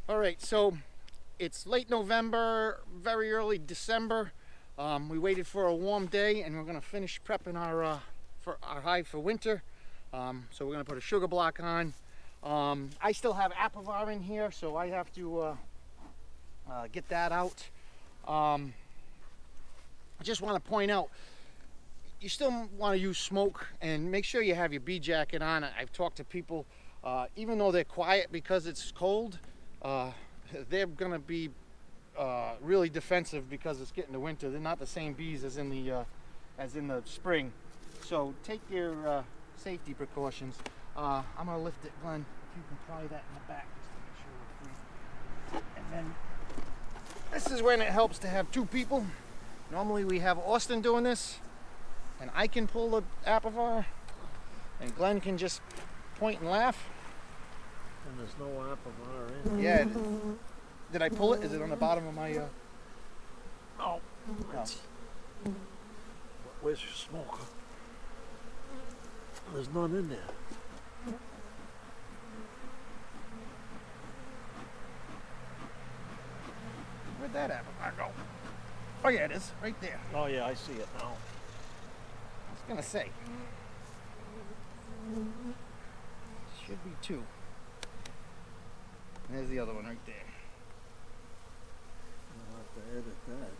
All right, so it's late November, very early December. We waited for a warm day, and we're gonna finish prepping for our hive for winter. So we're gonna put a sugar block on. I still have apivar in here, so I have to get that out. I just want to point out, you still want to use smoke, and make sure you have your bee jacket on. I've talked to people, even though they're quiet because it's cold, they're going to be really defensive because it's getting to winter. They're not the same bees as in the spring. So take your safety precautions. I'm going to lift it, Glenn. If you can pry that in the back just to make sure we're free. And then this is when it helps to have two people. Normally we have Austin doing this, and I can pull the apivar, and Glenn can just point and laugh. And there's no apivar in. Yeah. Did I pull it? Is it on the bottom of my? No. No. Where's your smoker? There's none in there. Where'd that apivar go? Oh yeah, it is right there. Oh yeah, I see it now. I was gonna say. Should be two. And there's the other one right there. I'll have to edit that.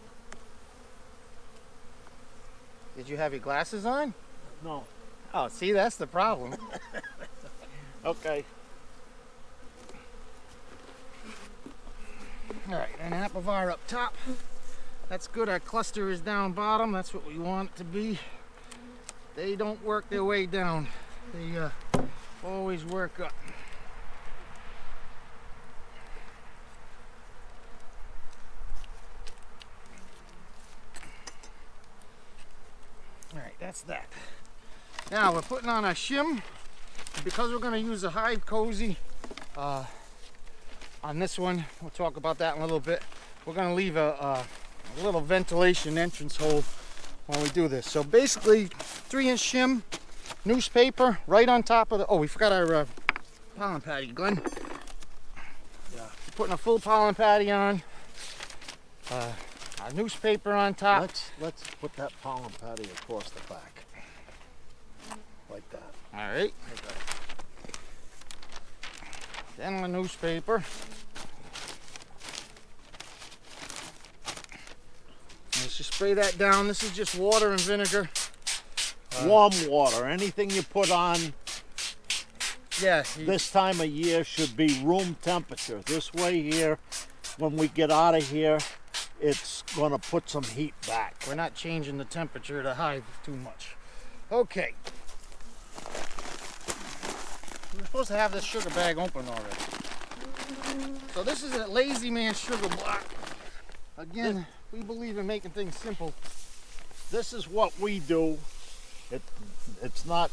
Did you have your glasses on? No. Oh, see, that's the problem. Okay. All right, and apivar up top. That's good. Our cluster is down bottom. That's what we want it to be. They don't work their way down. They always work up. All right, that's that. Now we're putting on our shim. Because we're going to use a hive cozy on this one, we'll talk about that in a little bit. We're going to leave a little ventilation entrance hole when we do this. So basically 3-inch shim, newspaper right on top of the, oh, we forgot our pollen patty, Glenn. Yeah. Putting a full pollen patty on, our newspaper on top. Let's put that pollen patty across the back. Like that. All right. Okay. Then the newspaper. Let's just spray that down. This is just water and vinegar. Warm water. Anything you put on Yeah. this time of year should be room temperature. This way here, when we get out of here, it's going to put some heat back. We're not changing the temperature of the hive too much. Okay. We're supposed to have this sugar bag open already. So this is a lazy man sugar block. Again, we believe in making things simple. This is what we do. It's not,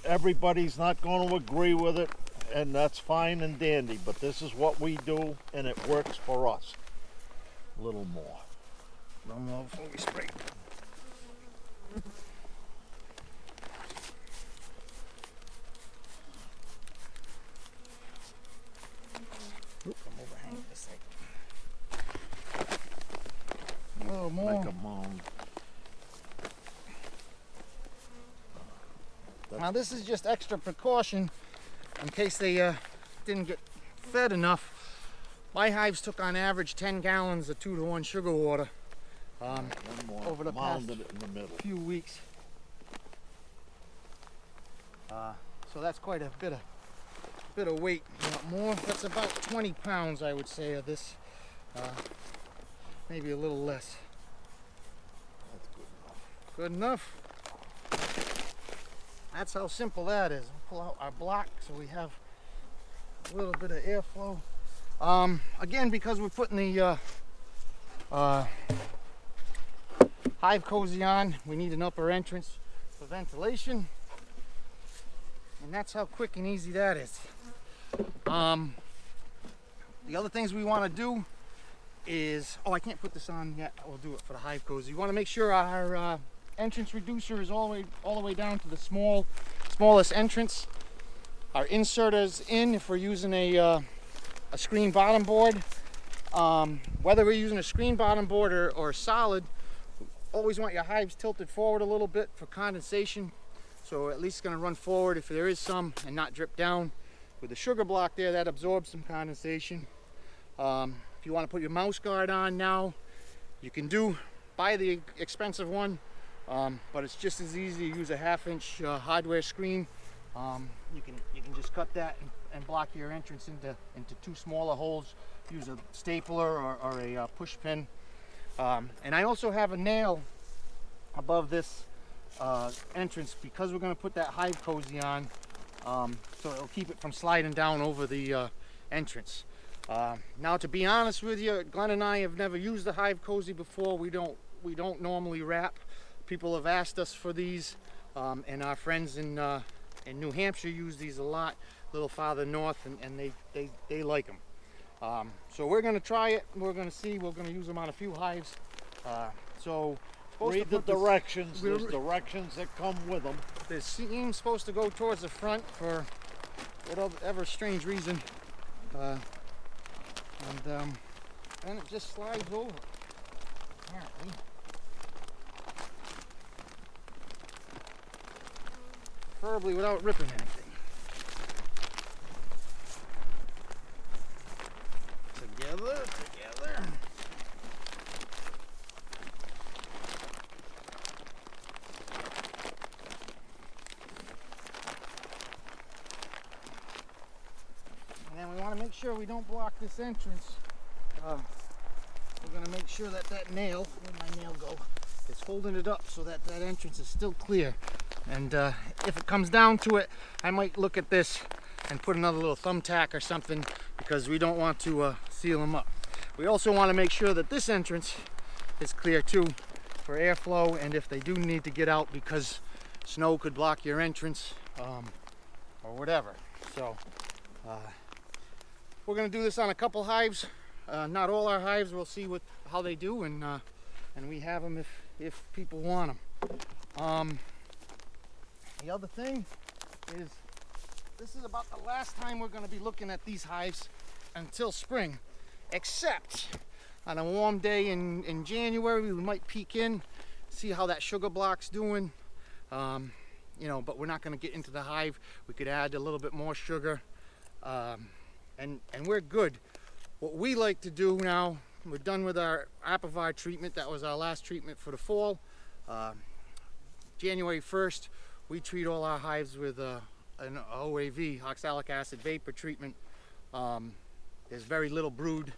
everybody's not going to agree with it, and that's fine and dandy, but this is what we do, and it works for us. A little more. A little more before we spray. Oop, I'm overhanging this thing. A little more. Make a mound. Now this is just extra precaution in case they didn't get fed enough. My hives took on average 10 gallons of 2-to-1 sugar water One more. over the past Mounded it in the middle. few weeks. So that's quite a bit of weight. You want more? That's about 20 pounds, I would say, of this. Maybe a little less. That's good enough. Good enough. That's how simple that is. We'll pull out our block so we have a little bit of airflow. Again, because we're putting the hive cozy on, we need an upper entrance for ventilation. And that's how quick and easy that is. The other things we want to do is, oh, I can't put this on yet. We'll do it for the hive cozy. You want to make sure our entrance reducer is all the way down to the smallest entrance. Our inserters in if we're using a a screen bottom board. Whether we're using a screen bottom board or solid, always want your hives tilted forward a little bit for condensation. So at least it's going to run forward if there is some and not drip down. With the sugar block there, that absorbs some condensation. If you want to put your mouse guard on now, you can buy the expensive one, but it's just as easy to use a 1/2 inch hardware screen. You can just cut that and block your entrance into 2 smaller holes. Use a stapler or a push pin. And I also have a nail above this entrance because we're going to put that hive cozy on, so it'll keep it from sliding down over the entrance. Now, to be honest with you, Glenn and I have never used the hive cozy before. We don't normally wrap. People have asked us for these, and our friends in New Hampshire use these a lot, a little farther north, and they like them. So we're going to try it. We're going to see. We're going to use them on a few hives. So read the directions. There's directions that come with them. The seam's supposed to go towards the front for whatever strange reason, and then it just slides over. Apparently. Preferably without ripping anything. Together. And then we want to make sure we don't block this entrance. We're going to make sure that nail, where'd my nail go, is holding it up so that entrance is still clear. And if it comes down to it, I might look at this and put another little thumbtack or something, because we don't want to seal them up. We also want to make sure that this entrance is clear too for airflow, and if they do need to get out because snow could block your entrance or whatever. So we're going to do this on a couple hives, not all our hives. We'll see how they do, and we have them if people want them. The other thing is, this is about the last time we're going to be looking at these hives until spring, except on a warm day in January we might peek in, see how that sugar block's doing, but we're not going to get into the hive. We could add a little bit more sugar, and we're good. What we like to do now, we're done with our Apivard treatment. That was our last treatment for the fall. January 1st we treat all our hives with an OAV, oxalic acid vapor treatment. There's very little brood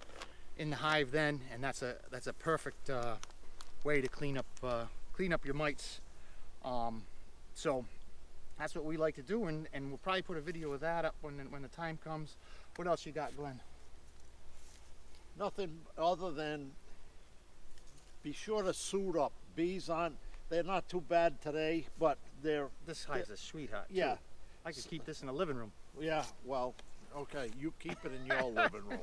in the hive then, and that's a perfect way to clean up your mites. So that's what we like to do, and we'll probably put a video of that up when the time comes. What else you got, Glenn? Nothing other than be sure to suit up. Bees aren't, they're not too bad today, but this hive's a sweetheart. Yeah. Too. I could keep this in the living room. Yeah, well, okay, you keep it in your living room.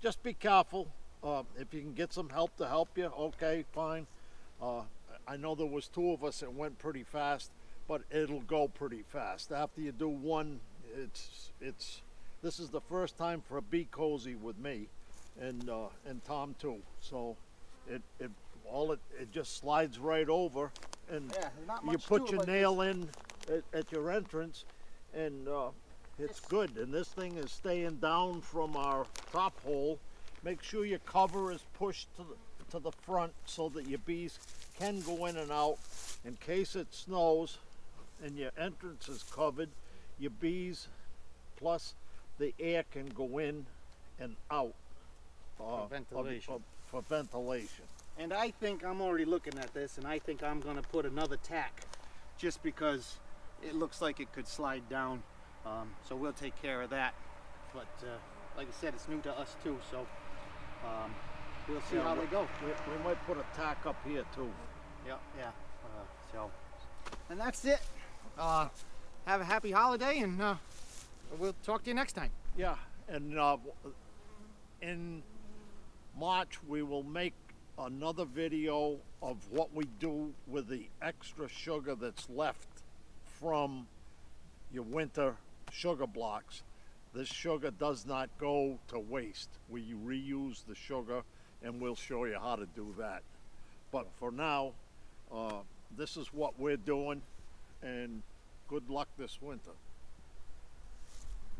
Just be careful. If you can get some help to help you, okay, fine. I know there was 2 of us that went pretty fast, but it'll go pretty fast. After you do one, this is the first time for a bee cozy with me, and Tom too. So it just slides right over, and yeah, not much you put to it, your but nail in at your entrance, and it's good. And this thing is staying down from our top hole. Make sure your cover is pushed to the front so that your bees can go in and out. In case it snows and your entrance is covered, your bees plus the air can go in and out for ventilation. For ventilation. And I think, I'm already looking at this, and I think I'm going to put another tack just because it looks like it could slide down. So we'll take care of that. But like I said, it's new to us too, so we'll see how they go. We might put a tack up here too. Yeah. And that's it. Have a happy holiday, and we'll talk to you next time. Yeah, and in March we will make another video of what we do with the extra sugar that's left from your winter sugar blocks. this sugar does not go to waste. We reuse the sugar, and we'll show you how to do that. But for now, this is what we're doing, and good luck this winter.